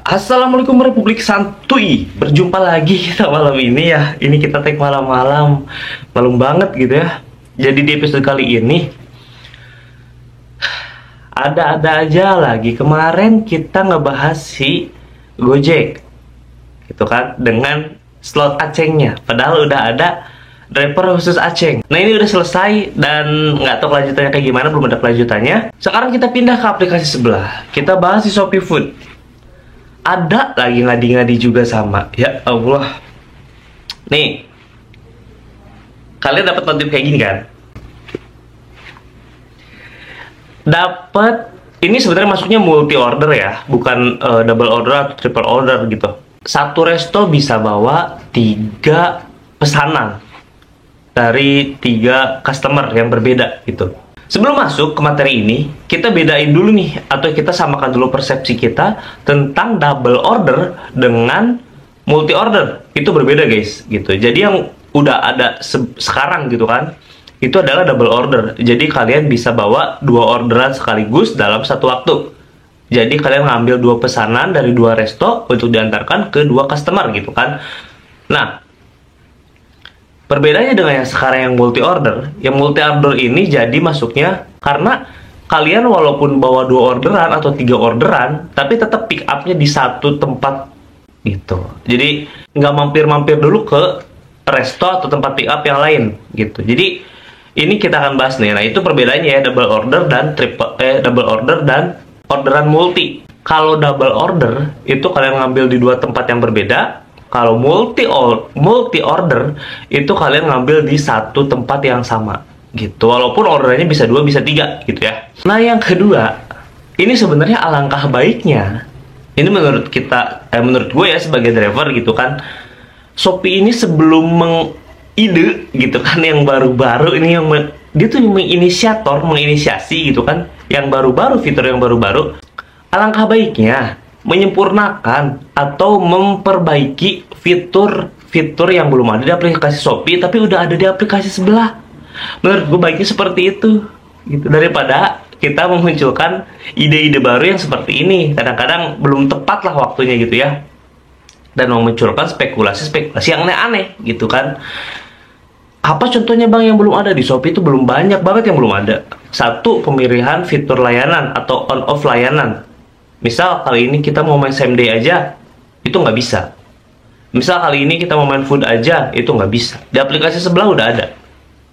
Assalamualaikum Republik Santuy. Berjumpa lagi kita malam ini ya. Ini kita tag malam-malam. Malam banget gitu ya. Jadi di episode kali ini ada-ada aja lagi. Kemarin kita ngebahas si Gojek gitu kan, dengan slot Acengnya. Padahal udah ada driver khusus Aceng. Nah ini udah selesai dan nggak tahu kelanjutannya kayak gimana, belum ada kelanjutannya. Sekarang kita pindah ke aplikasi sebelah. Kita bahas si Shopee Food. Ada lagi ngadi-ngadi juga sama. Ya Allah. Nih, kalian dapat notif kayak gini kan? Dapat, ini sebenarnya masuknya multi order ya, bukan double order atau triple order gitu. Satu resto bisa bawa 3 pesanan dari 3 customer yang berbeda gitu. Sebelum masuk ke materi ini, kita bedain dulu nih, atau kita samakan dulu persepsi kita tentang double order dengan multi order. Itu berbeda guys, gitu. Jadi yang udah ada sekarang gitu kan, itu adalah double order. Jadi kalian bisa bawa 2 orderan sekaligus dalam satu waktu. Jadi kalian ngambil 2 pesanan dari 2 resto untuk diantarkan ke 2 customer gitu kan. Nah, perbedaannya dengan yang sekarang yang multi order ini jadi masuknya karena kalian walaupun bawa 2 orderan atau 3 orderan, tapi tetap pick up-nya di satu tempat gitu. Jadi nggak mampir-mampir dulu ke resto atau tempat pick up yang lain gitu. Jadi ini kita akan bahas nih. Nah itu perbedaannya ya, double order dan orderan multi. Kalau double order itu kalian ngambil di 2 tempat yang berbeda. Kalau multi order itu kalian ngambil di satu tempat yang sama gitu. Walaupun orderannya bisa 2 bisa 3 gitu ya. Nah yang kedua, ini sebenarnya alangkah baiknya. Ini menurut kita, menurut gue ya sebagai driver gitu kan, Shopee ini sebelum mengide gitu kan yang baru-baru ini, yang dia tuh menginisiasi gitu kan, yang baru-baru, fitur yang baru-baru. Alangkah baiknya menyempurnakan atau memperbaiki fitur-fitur yang belum ada di aplikasi Shopee tapi udah ada di aplikasi sebelah. Menurut gue baiknya seperti itu gitu, daripada kita memunculkan ide-ide baru yang seperti ini. Kadang-kadang belum tepat lah waktunya gitu ya, dan memunculkan spekulasi-spekulasi yang aneh-aneh gitu kan. Apa contohnya bang yang belum ada di Shopee? Itu belum banyak banget yang belum ada. Satu, pemilihan fitur layanan atau on off layanan. Misal kali ini kita mau main same day aja, itu nggak bisa. Misal kali ini kita mau main food aja, itu nggak bisa. Di aplikasi sebelah udah ada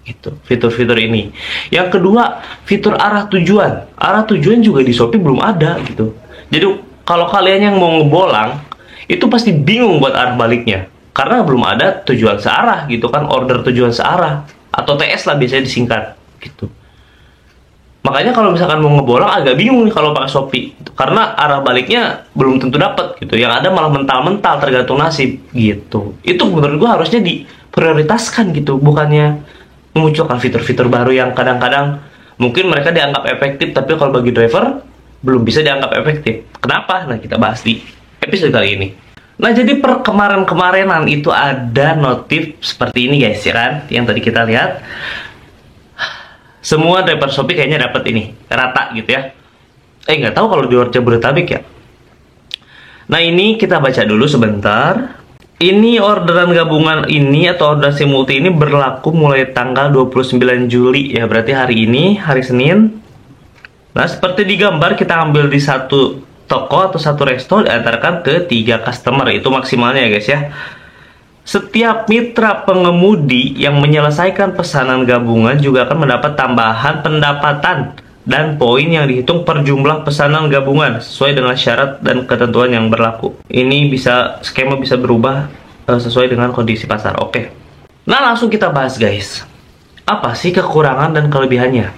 gitu, fitur-fitur ini. Yang kedua, fitur arah tujuan. Arah tujuan juga di Shopee belum ada gitu. Jadi kalau kalian yang mau ngebolang, itu pasti bingung buat arah baliknya, karena belum ada tujuan searah gitu kan, order tujuan searah, atau TS lah biasanya disingkat gitu. Makanya kalau misalkan mau ngebolang agak bingung nih kalau pakai Shopee gitu, karena arah baliknya belum tentu dapat gitu. Yang ada malah mental-mental, tergantung nasib gitu. Itu menurut gua harusnya diprioritaskan gitu, bukannya memunculkan fitur-fitur baru yang kadang-kadang mungkin mereka dianggap efektif, tapi kalau bagi driver belum bisa dianggap efektif. Kenapa? Nah kita bahas di episode kali ini. Nah jadi per kemarin-kemarinan itu ada notif seperti ini guys ya kan, yang tadi kita lihat. Semua driver Shopee kayaknya dapat ini rata gitu ya. Nggak tahu kalau di luar Jabodetabek ya. Nah ini kita baca dulu sebentar. Ini orderan gabungan ini atau orderan simulti ini berlaku mulai tanggal 29 Juli ya, berarti hari ini, hari Senin. Nah seperti di gambar, kita ambil di satu toko atau satu resto, diantarkan ke 3 customer. Itu maksimalnya ya guys ya. Setiap mitra pengemudi yang menyelesaikan pesanan gabungan juga akan mendapat tambahan pendapatan dan poin yang dihitung per jumlah pesanan gabungan sesuai dengan syarat dan ketentuan yang berlaku. Ini skema bisa berubah sesuai dengan kondisi pasar. Oke. Nah, langsung kita bahas guys. Apa sih kekurangan dan kelebihannya?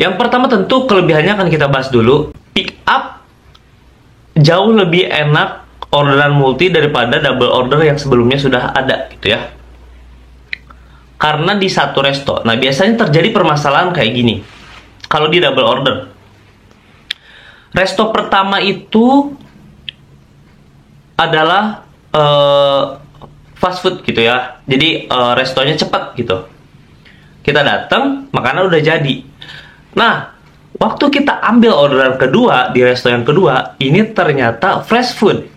Yang pertama tentu kelebihannya akan kita bahas dulu. Pick up jauh lebih enak orderan multi daripada double order yang sebelumnya sudah ada gitu ya. Karena di satu resto, nah biasanya terjadi permasalahan kayak gini. Kalau di double order, resto pertama itu adalah fast food gitu ya. Jadi restonya cepat gitu. Kita datang, makanan udah jadi. Nah, waktu kita ambil orderan kedua di resto yang kedua, ini ternyata fresh food.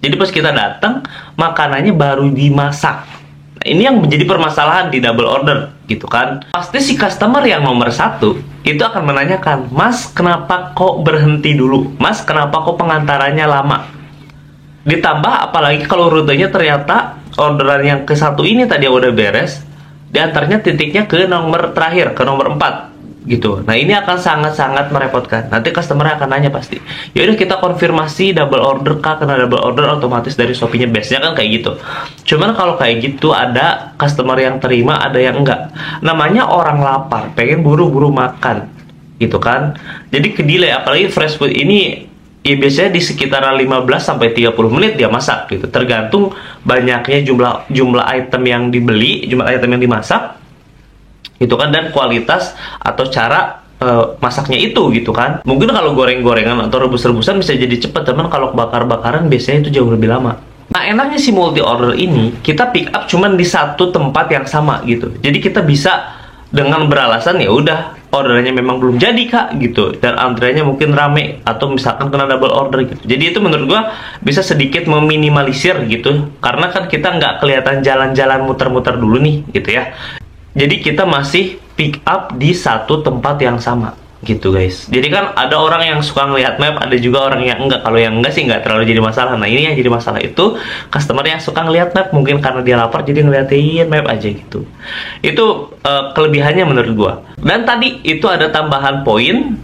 Jadi pas kita datang, makanannya baru dimasak. Nah, ini yang menjadi permasalahan di double order, gitu kan. Pasti si customer yang nomor satu, itu akan menanyakan, Mas, kenapa kok berhenti dulu? Mas, kenapa kok pengantarannya lama? Ditambah, apalagi kalau rutenya ternyata orderan yang ke satu ini tadi yang udah beres, diantaranya titiknya ke nomor terakhir, ke nomor 4 gitu. Nah ini akan sangat-sangat merepotkan. Nanti customer akan nanya pasti, ya udah kita konfirmasi double order kah, karena double order otomatis dari Shopee-nya biasanya kan kayak gitu. Cuman kalau kayak gitu ada customer yang terima, ada yang enggak. Namanya orang lapar, pengen buru-buru makan gitu kan. Jadi ke delay, apalagi fresh food ini ya biasanya di sekitaran 15 sampai 30 menit dia masak gitu. Tergantung banyaknya jumlah item yang dibeli, jumlah item yang dimasak gitu kan, dan kualitas atau cara masaknya itu gitu kan. Mungkin kalau goreng-gorengan atau rebus-rebusan bisa jadi cepat, teman. Kalau bakar-bakaran biasanya itu jauh lebih lama. Nah enaknya si multi order ini, kita pick up cuman di satu tempat yang sama gitu. Jadi kita bisa dengan beralasan ya udah orderannya memang belum jadi kak gitu, dan antriannya mungkin rame atau misalkan kena double order gitu. Jadi itu menurut gua bisa sedikit meminimalisir gitu, karena kan kita nggak kelihatan jalan-jalan muter-muter dulu nih gitu ya. Jadi kita masih pick up di satu tempat yang sama gitu guys. Jadi kan ada orang yang suka ngelihat map, ada juga orang yang enggak. Kalau yang enggak sih enggak terlalu jadi masalah. Nah ini yang jadi masalah itu customer yang suka ngelihat map, mungkin karena dia lapar jadi ngeliatin map aja gitu. Itu kelebihannya menurut gua. Dan tadi itu ada tambahan poin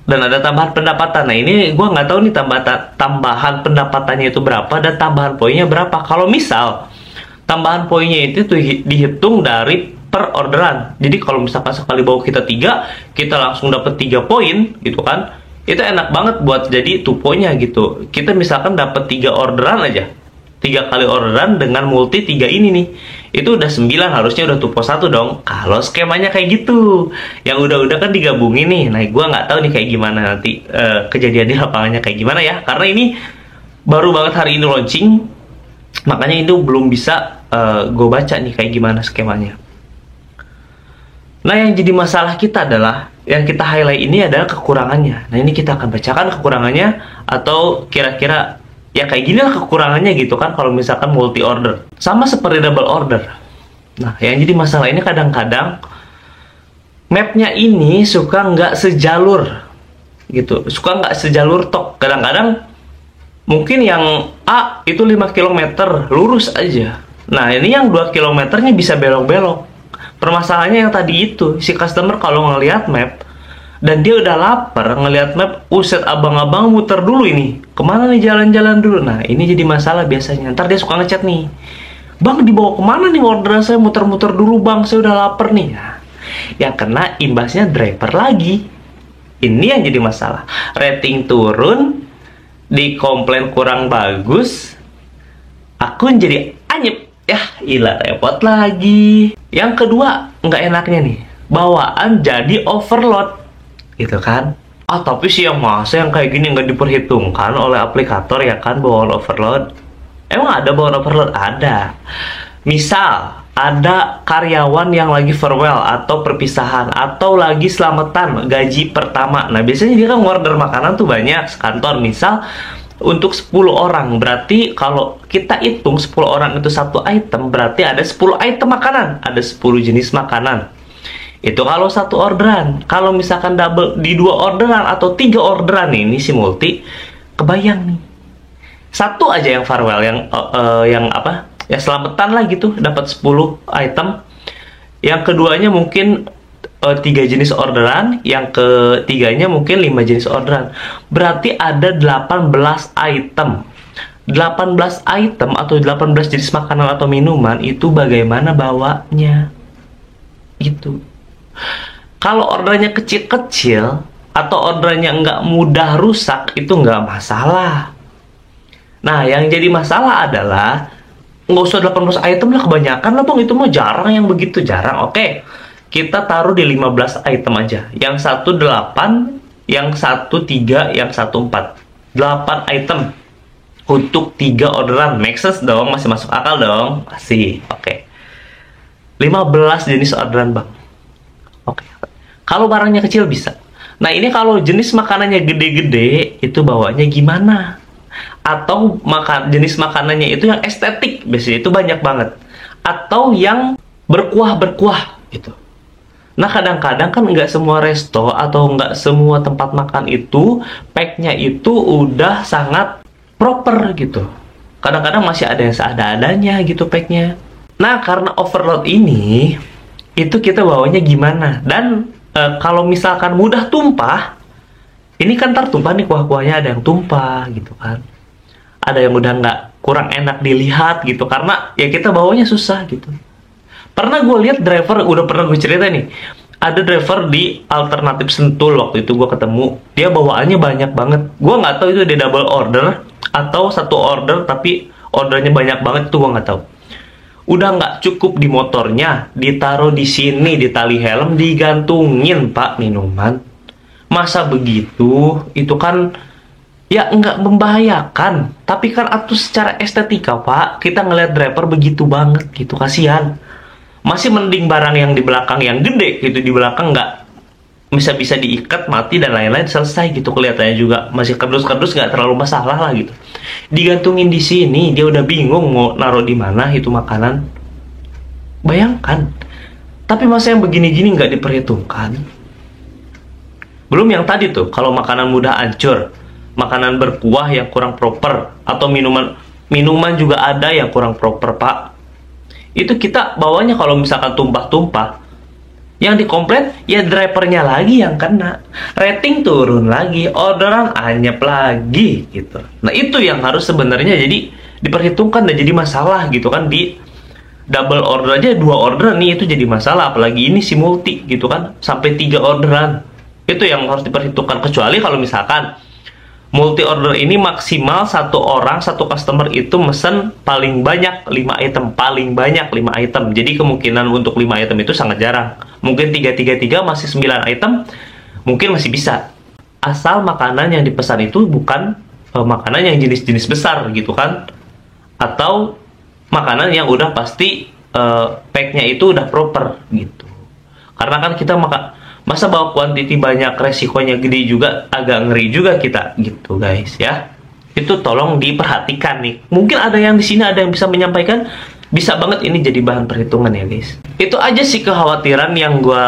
dan ada tambahan pendapatan. Nah ini gua nggak tahu nih tambahan pendapatannya itu berapa dan tambahan poinnya berapa. Kalau misal tambahan poinnya itu tuh dihitung dari per orderan. Jadi kalau misalkan sekali bawa kita 3, kita langsung dapat 3 poin gitu kan. Itu enak banget buat jadi tuponya gitu. Kita misalkan dapat 3 orderan aja. 3 kali orderan dengan multi 3 ini nih. Itu udah 9, harusnya udah tupo 1 dong. Kalau skemanya kayak gitu. Yang udah-udah kan digabungin nih. Nah, gua nggak tahu nih kayak gimana nanti kejadian di lapangannya kayak gimana ya. Karena ini baru banget hari ini launching. Makanya itu belum bisa gue baca nih kayak gimana skemanya. Nah, yang jadi masalah kita adalah, yang kita highlight ini adalah kekurangannya. Nah, ini kita akan bacakan kekurangannya, atau kira-kira ya kayak gini lah kekurangannya gitu kan kalau misalkan multi order. Sama seperti double order. Nah, yang jadi masalah ini kadang-kadang mapnya ini suka nggak sejalur gitu. Suka nggak sejalur tok. Kadang-kadang mungkin yang A itu 5 km lurus aja. Nah, ini yang 2 kilometernya bisa belok-belok. Permasalahannya yang tadi itu, si customer kalau ngelihat map dan dia udah lapar ngelihat map, uset abang-abang muter dulu ini. Kemana nih jalan-jalan dulu? Nah, ini jadi masalah biasanya. Ntar dia suka ngechat nih, Bang, dibawa kemana nih orderan saya, muter-muter dulu bang, saya udah lapar nih. Nah, yang kena imbasnya driver lagi. Ini yang jadi masalah. Rating turun, dikomplain kurang bagus, akun jadi anyep. Ya, ilah repot lagi. Yang kedua, nggak enaknya nih, bawaan jadi overload, gitu kan? Ah, tapi sih yang masa yang kayak gini nggak diperhitungkan oleh aplikator ya kan, bawaan overload. Emang ada bawaan overload? Ada. Misal, ada karyawan yang lagi farewell atau perpisahan, atau lagi selamatan gaji pertama. Nah, biasanya dia kan order makanan tuh banyak sekantor. Misal, untuk 10 orang, berarti kalau kita hitung 10 orang itu satu item, berarti ada 10 item makanan, ada 10 jenis makanan. Itu kalau satu orderan. Kalau misalkan double di 2 orderan atau 3 orderan ini si multi, kebayang nih. Satu aja yang farewell, yang apa? Ya selamatan lah gitu, dapat 10 item. Yang keduanya mungkin 3 jenis orderan, yang ketiganya mungkin 5 jenis orderan. Berarti ada 18 item. 18 item atau 18 jenis makanan atau minuman itu bagaimana bawanya? Itu. Kalau orderannya kecil-kecil atau orderannya nggak mudah rusak, itu nggak masalah. Nah, yang jadi masalah adalah nggak usah 18 item lah, kebanyakan lah bang, itu mah jarang yang begitu, jarang. Oke. Kita taruh di 15 item aja. Yang satu 8, yang satu 3, yang satu 4. 8 item untuk 3 orderan. Make sense dong? Masih masuk akal dong? Masih. Oke. 15 jenis orderan bang. Oke. Kalau barangnya kecil bisa. Nah ini kalau jenis makanannya gede-gede, itu bawanya gimana? atau jenis makanannya itu yang estetik, biasanya itu banyak banget, atau yang berkuah gitu. Nah, kadang-kadang kan nggak semua resto atau nggak semua tempat makan itu packnya itu udah sangat proper gitu. Kadang-kadang masih ada yang seada-adanya gitu packnya. Nah, karena overload ini, itu kita bawanya gimana? Dan kalau misalkan mudah tumpah, ini kan tertumpah nih kuah-kuahnya, ada yang tumpah gitu kan. Ada yang udah nggak, kurang enak dilihat gitu, karena ya kita bawanya susah gitu. Pernah gue lihat driver, udah pernah gue cerita nih, ada driver di Alternatif Sentul waktu itu gue ketemu, dia bawaannya banyak banget. Gue nggak tahu itu dia double order atau satu order tapi ordernya banyak banget, itu gue nggak tahu. Udah nggak cukup di motornya, ditaruh di sini di tali helm, digantungin pak minuman. Masa begitu? Itu kan ya nggak membahayakan, tapi kan itu secara estetika pak, kita ngeliat driver begitu banget gitu, kasihan. Masih mending barang yang di belakang yang gede gitu, di belakang nggak bisa diikat mati dan lain-lain, selesai gitu, kelihatannya juga masih kardus-kardus, nggak terlalu masalah lah gitu. Digantungin di sini, dia udah bingung mau naruh di mana itu makanan. Bayangkan. Tapi masa yang begini-gini nggak diperhitungkan. Belum yang tadi tuh, kalau makanan mudah hancur, makanan berkuah yang kurang proper, atau minuman juga ada yang kurang proper pak. Itu kita bawanya kalau misalkan tumpah-tumpah, yang dikomplain ya drivernya lagi yang kena, rating turun lagi, orderan anyep lagi gitu. Nah itu yang harus sebenarnya jadi diperhitungkan dan jadi masalah gitu kan. Di double order aja 2 orderan nih itu jadi masalah, apalagi ini si multi gitu kan, sampai 3 orderan. Itu yang harus diperhitungkan. Kecuali kalau misalkan multi order ini maksimal satu orang, satu customer itu mesen paling banyak 5 item, paling banyak 5 item. Jadi kemungkinan untuk 5 item itu sangat jarang. Mungkin 3 masih 9 item, mungkin masih bisa. Asal makanan yang dipesan itu bukan makanan yang jenis-jenis besar gitu kan. Atau makanan yang udah pasti packnya itu udah proper gitu. Karena kan kita masa bawa kuantiti banyak, resikonya gede juga, agak ngeri juga kita gitu guys ya. Itu tolong diperhatikan nih. Mungkin ada yang di sini ada yang bisa menyampaikan, bisa banget ini jadi bahan perhitungan ya guys. Itu aja sih kekhawatiran yang gue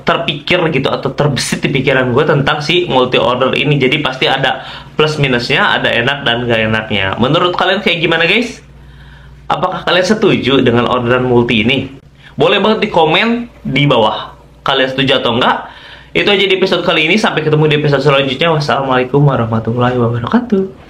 terpikir gitu, atau terbesit di pikiran gue tentang si multi order ini. Jadi pasti ada plus minusnya, ada enak dan gak enaknya. Menurut kalian kayak gimana guys? Apakah kalian setuju dengan orderan multi ini? Boleh banget di komen di bawah. Kalian setuju atau enggak? Itu aja di episode kali ini. Sampai ketemu di episode selanjutnya. Wassalamualaikum warahmatullahi wabarakatuh.